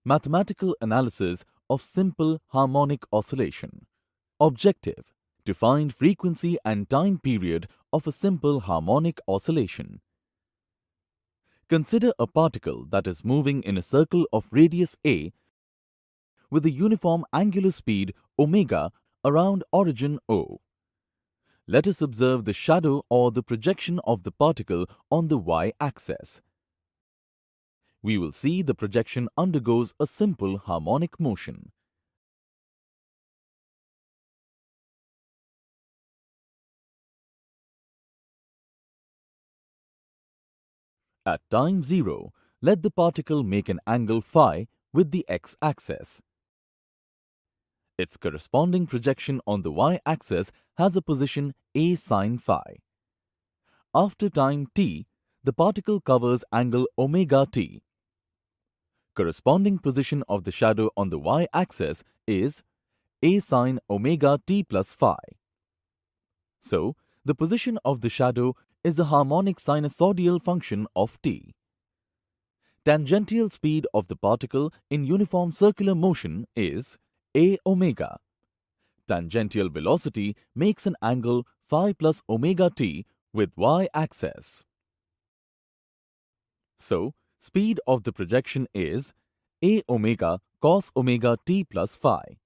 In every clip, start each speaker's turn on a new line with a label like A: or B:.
A: Mathematical analysis of simple harmonic oscillation. Objective: to find frequency and time period of a simple harmonic oscillation. Consider a particle that is moving in a circle of radius a with a uniform angular speed omega around origin O. Let us observe the shadow or the projection of the particle on the y-axis. We will see the projection undergoes a simple harmonic motion. At time 0, let the particle make an angle phi with the x-axis. Its corresponding projection on the y-axis has a position a sin phi. After time t, the particle covers angle omega t. Corresponding position of the shadow on the y-axis is a sin omega t plus phi. So, the position of the shadow is a harmonic sinusoidal function of t. Tangential speed of the particle in uniform circular motion is a omega. Tangential velocity makes an angle phi plus omega t with y-axis. So, speed of the projection is a omega cos omega t plus phi.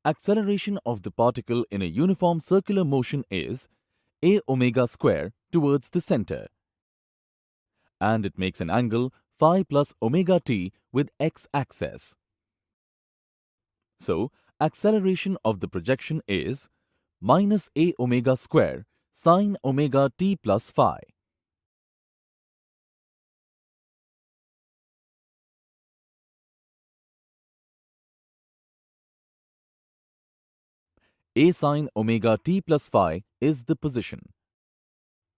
A: Acceleration of the particle in a uniform circular motion is a omega square towards the center, and it makes an angle phi plus omega t with x-axis. So, acceleration of the projection is minus a omega square sin omega t plus phi. A sin omega t plus phi is the position.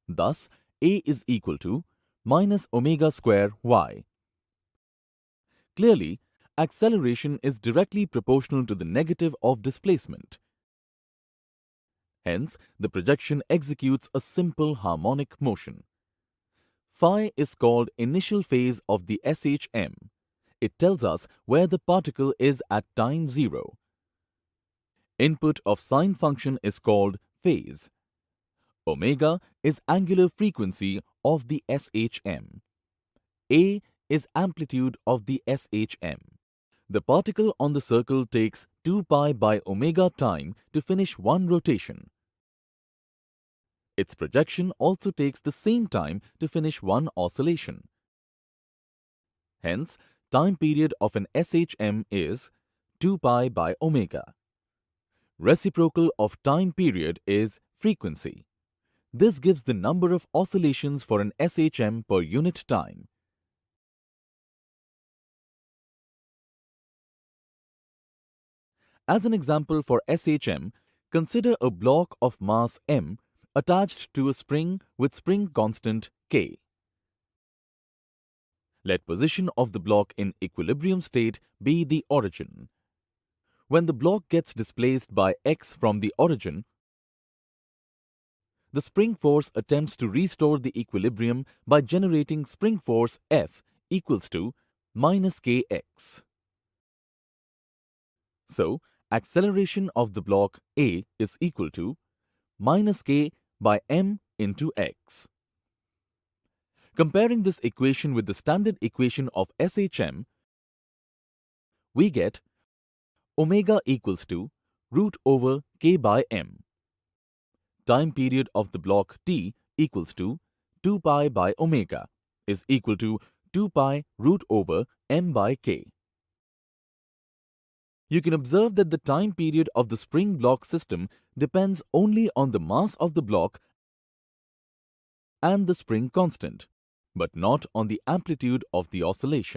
A: Thus, A is equal to minus omega square y. Clearly, acceleration is directly proportional to the negative of displacement. Hence, the projection executes a simple harmonic motion. Phi is called initial phase of the SHM. It tells us where the particle is at time 0. Input of sine function is called phase. Omega is angular frequency of the SHM. A is amplitude of the SHM. The particle on the circle takes 2 pi by omega time to finish one rotation. Its projection also takes the same time to finish one oscillation. Hence, time period of an SHM is 2 pi by omega. Reciprocal of time period is frequency. This gives the number of oscillations for an SHM per unit time. As an example for SHM, consider a block of mass m attached to a spring with spring constant k. Let position of the block in equilibrium state be the origin. When the block gets displaced by x from the origin, the spring force attempts to restore the equilibrium by generating spring force F equals to minus kx. So, acceleration of the block A is equal to minus k by m into x. Comparing this equation with the standard equation of SHM, we get omega equals to root over k by m. Time period of the block t equals to 2 pi by omega is equal to 2 pi root over m by k. You can observe that the time period of the spring block system depends only on the mass of the block and the spring constant, but not on the amplitude of the oscillation.